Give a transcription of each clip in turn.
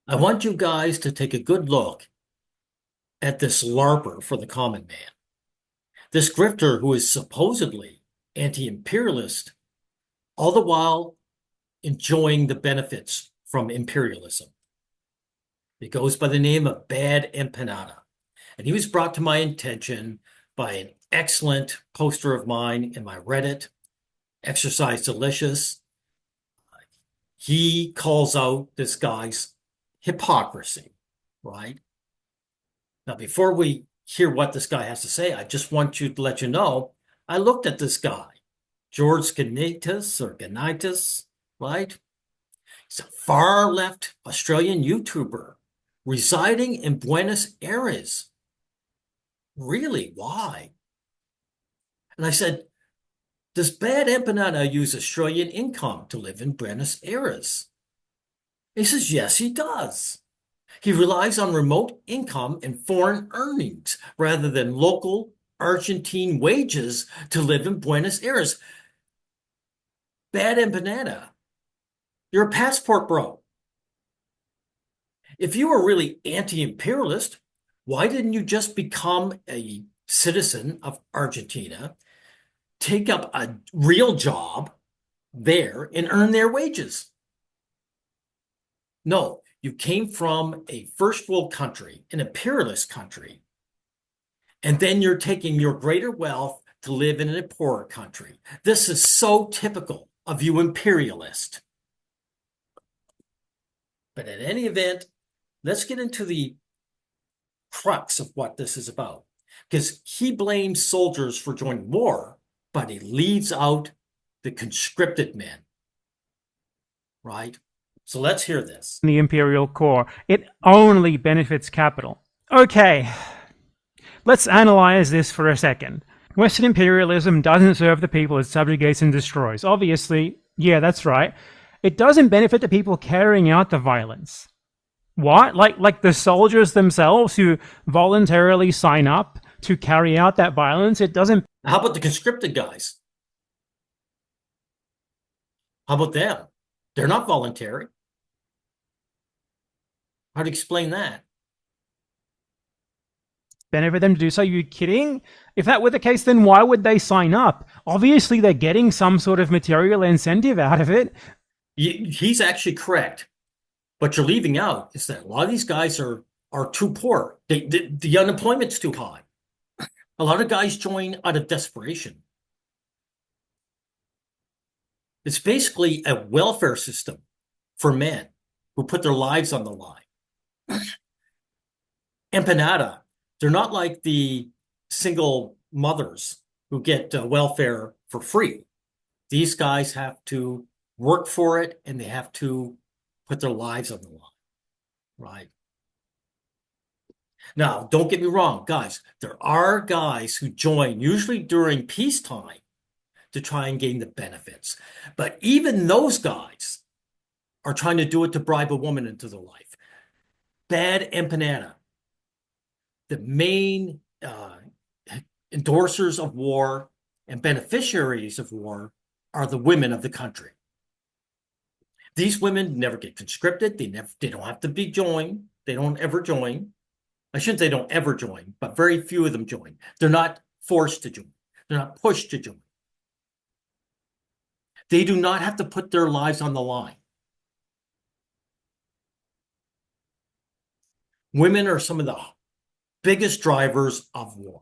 I want you guys to take a good look at this LARPer for the common man. This grifter who is supposedly anti-imperialist, all the while enjoying the benefits from imperialism. He goes by the name of BadEmpanada, and he was brought to my attention by an excellent poster of mine in my Reddit, Exercise Delicious. He calls out this guy's hypocrisy, right? Now, before we hear what this guy has to say, I just want to let you know, I looked at this guy, George Ganitis, right? He's a far left Australian YouTuber residing in Buenos Aires. Really? Why? And I said, does Bad Empanada use Australian income to live in Buenos Aires? He says, yes, he does. He relies on remote income and foreign earnings rather than local Argentine wages to live in Buenos Aires. Bad Empanada, you're a passport bro. If you were really anti-imperialist, why didn't you just become a citizen of Argentina, take up a real job there, and earn their wages? No, you came from a first world country, an imperialist country, and then you're taking your greater wealth to live in a poorer country. This is so typical of you imperialist. But in any event, let's get into the crux of what this is about. Because he blames soldiers for joining war, but he leaves out the conscripted men, right? So let's hear this. The imperial core. It only benefits capital. Okay, let's analyze this for a second. Western imperialism doesn't serve the people it subjugates and destroys. Obviously, yeah, that's right. It doesn't benefit the people carrying out the violence. What? Like the soldiers themselves who voluntarily sign up to carry out that violence? It doesn't. How about the conscripted guys? How about them? They're not voluntary. How to explain that? Benefit them to do so. Are you kidding? If that were the case, then why would they sign up? Obviously, they're getting some sort of material incentive out of it. He's actually correct. What you're leaving out is that a lot of these guys are too poor. The unemployment's too high. A lot of guys join out of desperation. It's basically a welfare system for men who put their lives on the line. Empanada, they're not like the single mothers who get welfare for free. These guys have to work for it and they have to put their lives on the line, right? Now, don't get me wrong, guys. There are guys who join, usually during peacetime, to try and gain the benefits. But even those guys are trying to do it to bribe a woman into their life. Bad Empanada, the main endorsers of war and beneficiaries of war are the women of the country. These women never get conscripted. They don't have to be joined. They don't ever join. I shouldn't say don't ever join, but very few of them join. They're not forced to join. They're not pushed to join. They do not have to put their lives on the line. Women are some of the biggest drivers of war.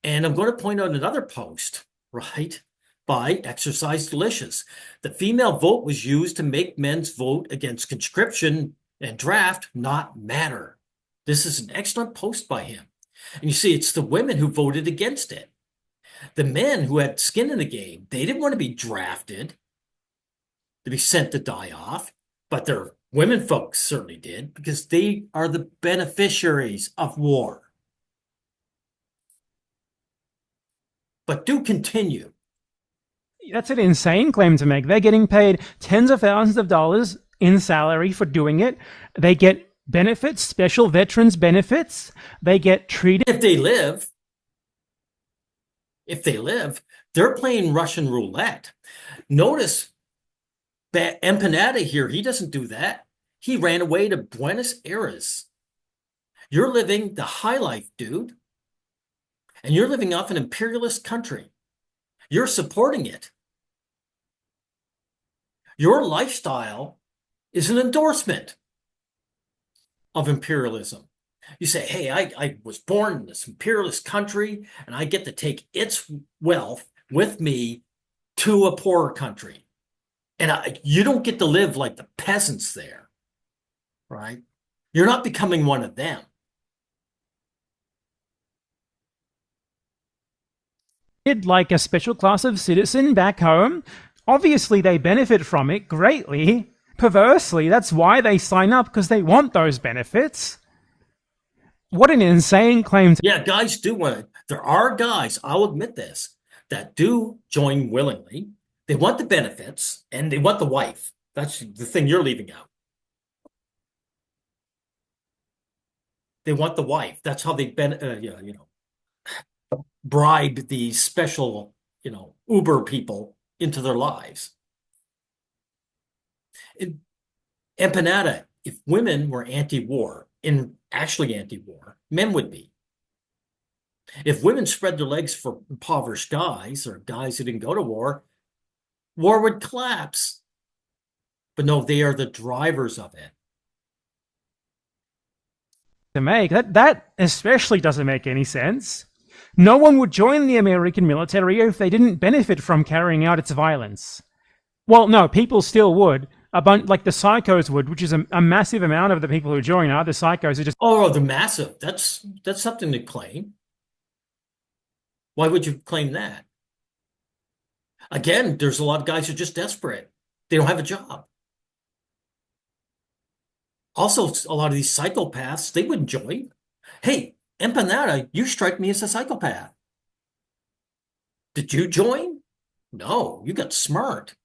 And I'm going to point out another post, right, by Exercise Delicious. The female vote was used to make men's vote against conscription and draft not matter. This is an excellent post by him. And you see, it's the women who voted against it. The men who had skin in the game, they didn't want to be drafted, to be sent to die off, but their women folks certainly did because they are the beneficiaries of war. But do continue. That's an insane claim to make. They're getting paid tens of thousands of dollars in salary for doing it. They get benefits, special veterans benefits. They get treated. If they live, they're playing Russian roulette. Notice that Empanada here, he doesn't do that. He ran away to Buenos Aires. You're living the high life, dude. And you're living off an imperialist country. You're supporting it. Your lifestyle is an endorsement of imperialism. You say, hey, I was born in this imperialist country and I get to take its wealth with me to a poorer country. And you don't get to live like the peasants there, right? You're not becoming one of them. Like a special class of citizen back home. Obviously, they benefit from it greatly. Perversely, that's why they sign up, because they want those benefits. What an insane claim to... Yeah, guys do want it. There are guys, I'll admit this, that do join willingly. They want the benefits and they want the wife. That's the thing you're leaving out. They want the wife. That's how they bribe these special, Uber people into their lives. Empanada, if women were anti-war, and actually anti-war, men would be. If women spread their legs for impoverished guys or guys who didn't go to war, war would collapse. But no, they are the drivers of it. make. That especially doesn't make any sense. No one would join the American military if they didn't benefit from carrying out its violence. Well, no, people still would. Like the psychos would, which is a massive amount of the people who join are the psychos who just... Oh, they're massive. That's something to claim. Why would you claim that? Again, there's a lot of guys who are just desperate. They don't have a job. Also, a lot of these psychopaths, they wouldn't join. Hey, Empanada, you strike me as a psychopath. Did you join? No, you got smart.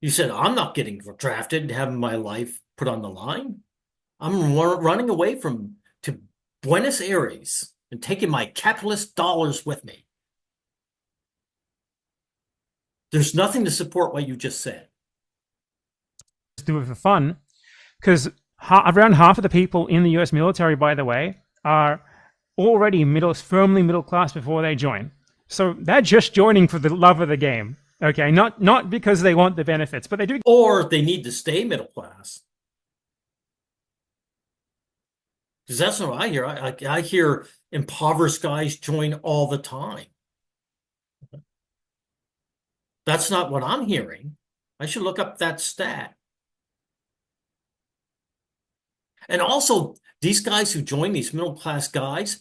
You said, I'm not getting drafted and having my life put on the line. I'm running away to Buenos Aires and taking my capitalist dollars with me. There's nothing to support what you just said. do it for fun, because around half of the people in the US military, by the way, are already firmly middle class before they join. So they're just joining for the love of the game. Okay, not because they want the benefits, but they do. Or they need to stay middle class. Because that's what I hear. I hear impoverished guys join all the time. That's not what I'm hearing. I should look up that stat. And also, these guys who join, these middle class guys,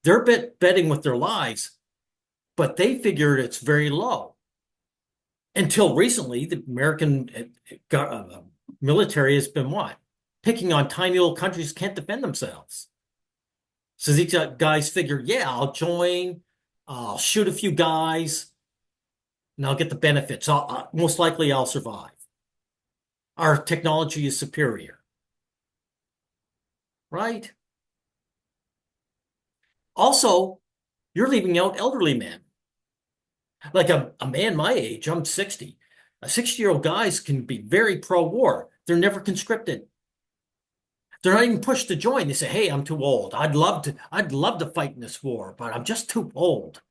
they're betting with their lives, but they figured it's very low. Until recently, the American military has been what? Picking on tiny little countries can't defend themselves. So these guys figure, yeah, I'll join, I'll shoot a few guys, and I'll get the benefits. Most likely I'll survive. Our technology is superior. Right? Also, you're leaving out elderly men. Like a man my age, I'm 60. A 60-year-old guys can be very pro-war. They're never conscripted. They're not even pushed to join. They say, hey, I'm too old. I'd love to fight in this war, but I'm just too old.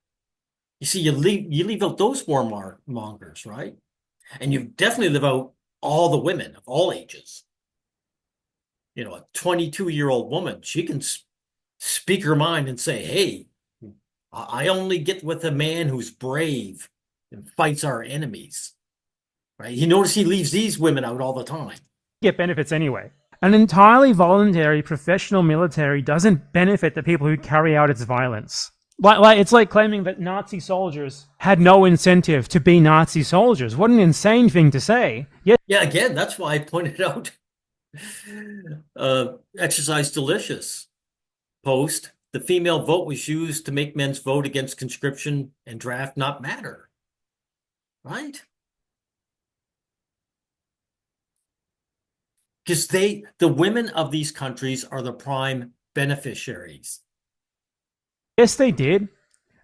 You see, you leave out those warmongers, right? And you definitely leave out all the women of all ages. A 22-year-old woman, she can speak her mind and say, hey, I only get with a man who's brave and fights our enemies. Right? You notice he leaves these women out all the time. Get benefits anyway. An entirely voluntary professional military doesn't benefit the people who carry out its violence. It's like claiming that Nazi soldiers had no incentive to be Nazi soldiers. What an insane thing to say. Yeah, again, that's why I pointed out Exercise Delicious post. The female vote was used to make men's vote against conscription and draft not matter. Right? Because the women of these countries are the prime beneficiaries. Yes, they did.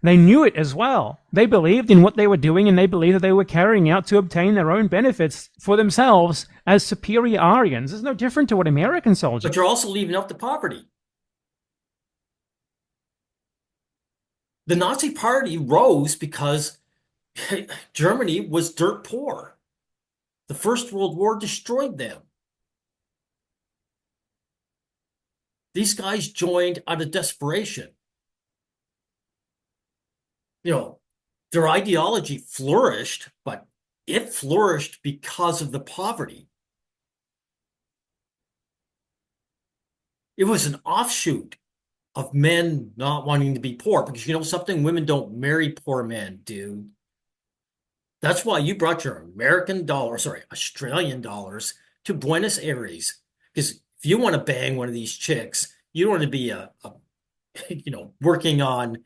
They knew it as well. They believed in what they were doing, and they believed that they were carrying out to obtain their own benefits for themselves as superior Aryans. It's no different to what American soldiers. But you're also leaving out the poverty. The Nazi Party rose because Germany was dirt poor. The First World War destroyed them. These guys joined out of desperation. Their ideology flourished, but it flourished because of the poverty. It was an offshoot of men not wanting to be poor, because you know something? Women don't marry poor men, dude. That's why you brought your Australian dollars to Buenos Aires. Because if you want to bang one of these chicks, you don't want to be working on,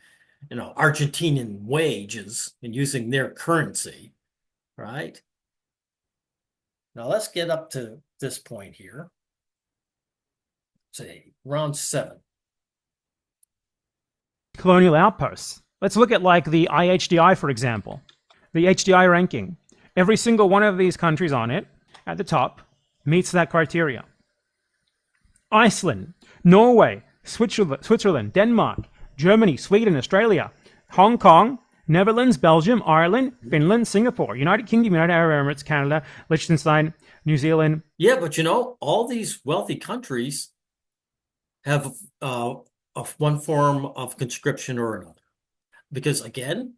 Argentinian wages and using their currency, right? Now let's get up to this point here. Say round 7. Colonial outposts. Let's look at like the IHDI, for example. The HDI ranking. Every single one of these countries on it, at the top, meets that criteria. Iceland, Norway, Switzerland, Denmark, Germany, Sweden, Australia, Hong Kong, Netherlands, Belgium, Ireland, Finland, Singapore, United Kingdom, United Arab Emirates, Canada, Liechtenstein, New Zealand. Yeah, but all these wealthy countries have one form of conscription or another. Because again,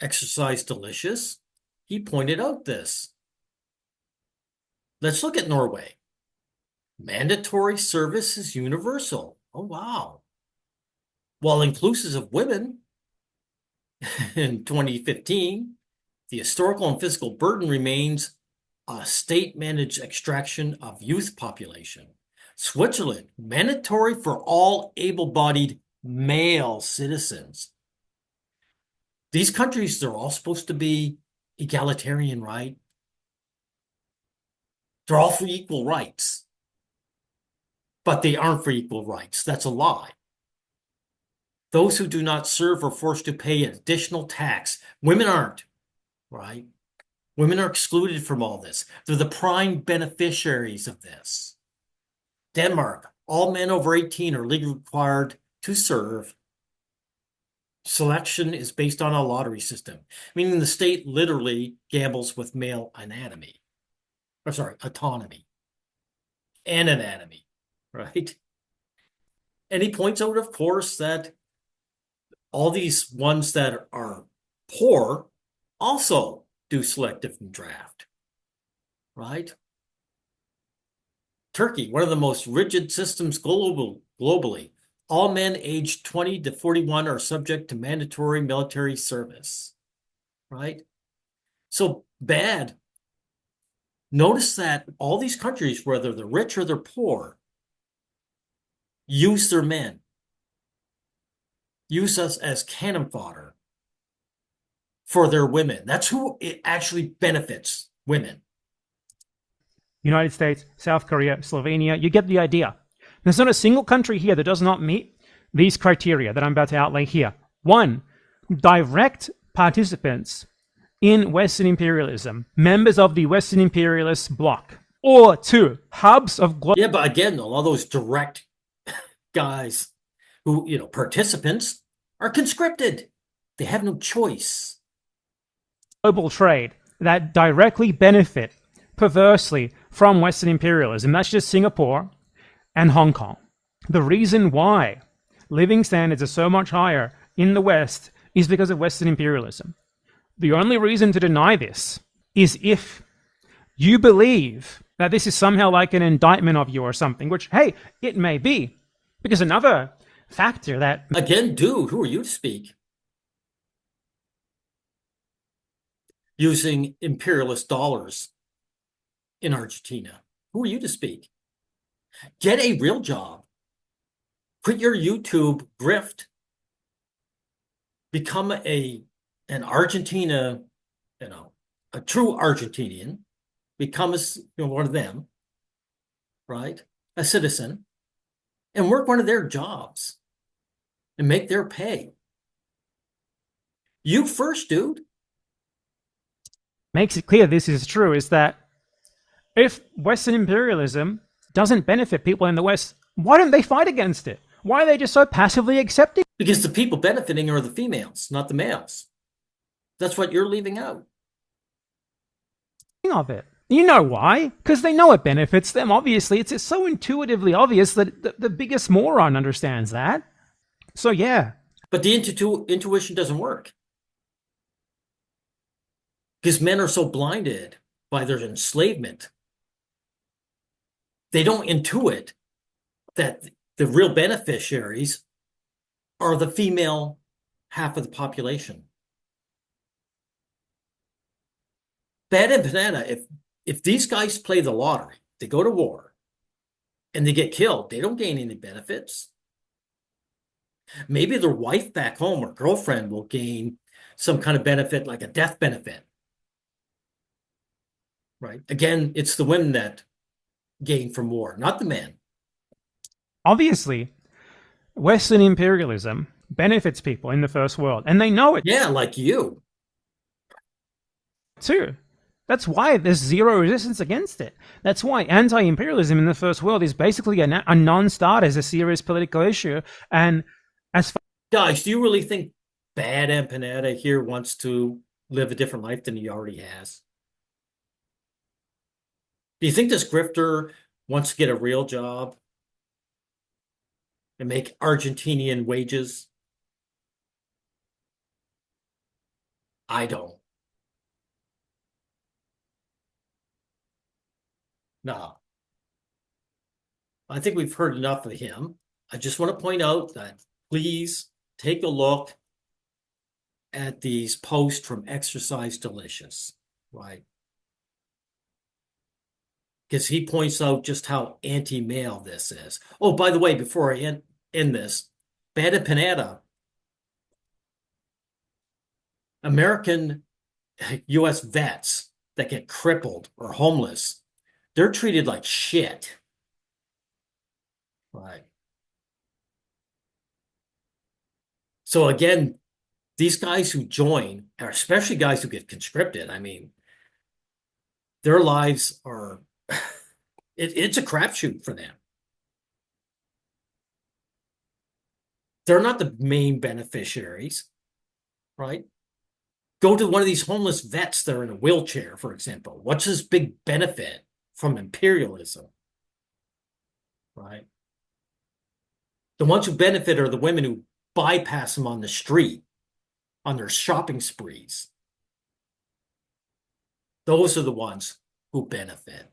Exercise Delicious, he pointed out this. Let's look at Norway. Mandatory service is universal. Oh, wow. While inclusive of women, in 2015, the historical and physical burden remains a state-managed extraction of youth population. Switzerland, mandatory for all able-bodied male citizens. These countries, they're all supposed to be egalitarian, right? They're all for equal rights. But they aren't for equal rights. That's a lie. Those who do not serve are forced to pay additional tax. Women aren't, right? Women are excluded from all this. They're the prime beneficiaries of this. Denmark, all men over 18 are legally required to serve. Selection is based on a lottery system, meaning the state literally gambles with male autonomy. And anatomy, right? And he points out, of course, that all these ones that are poor also do selective draft, right? Turkey, one of the most rigid systems globally. All men aged 20 to 41 are subject to mandatory military service, right? So bad. Notice that all these countries, whether they're rich or they're poor, use their men. Use us as cannon fodder for their women. That's who it actually benefits, women. United States, South Korea, Slovenia, you get the idea. There's not a single country here that does not meet these criteria that I'm about to outlay here. 1, direct participants in Western imperialism, members of the Western imperialist bloc. Or 2, hubs of global... Yeah, but again, a lot of those direct guys who, participants are conscripted. They have no choice. Global trade that directly benefit perversely from Western imperialism. That's just Singapore and Hong Kong. The reason why living standards are so much higher in the West is because of Western imperialism. The only reason to deny this is if you believe that this is somehow like an indictment of you or something, which, hey, it may be. Because another factor that... Again, dude, who are you to speak? Using imperialist dollars in Argentina. Who are you to speak? Get a real job. Quit your YouTube grift. Become an Argentina, a true Argentinian. Become one of them, right? A citizen. And work one of their jobs and make their pay. You first, dude. Makes it clear this is true is that if Western imperialism doesn't benefit people in the West, why don't they fight against it? Why are they just so passively accepting Because the people benefiting are the females, not the males. That's what you're leaving out. of it? You know why? Because they know it benefits them. Obviously, it's so intuitively obvious that the biggest moron understands that. So yeah, But the intuition doesn't work. Because men are so blinded by their enslavement, they don't intuit that the real beneficiaries are the female half of the population. BadEmpanada, if these guys play the lottery, they go to war, and they get killed, they don't gain any benefits. Maybe their wife back home or girlfriend will gain some kind of benefit, like a death benefit. Right? Again, it's the women that gain from war, not the men. obviously, Western imperialism benefits people in the first world, and they know it Yeah, like you. too. That's why there's zero resistance against it. That's why anti-imperialism in the first world is basically a non-starter as a serious political issue. And as far Guys, do you really think BadEmpanada here wants to live a different life than he already has? Do you think this grifter wants to get a real job and make Argentinian wages? I don't. No. I think we've heard enough of him. I just want to point out that please take a look at these posts from Exercise Delicious, right? Because he points out just how anti-male this is. Oh, by the way, before I end this, BadEmpanada, American U.S. vets that get crippled or homeless, they're treated like shit. Right. So again, these guys who join, especially guys who get conscripted, I mean, their lives are, it's a crapshoot for them. They're not the main beneficiaries, right? Go to one of these homeless vets that are in a wheelchair, for example. What's his big benefit from imperialism, right? The ones who benefit are the women who bypass them on the street on their shopping sprees. Those are the ones who benefit.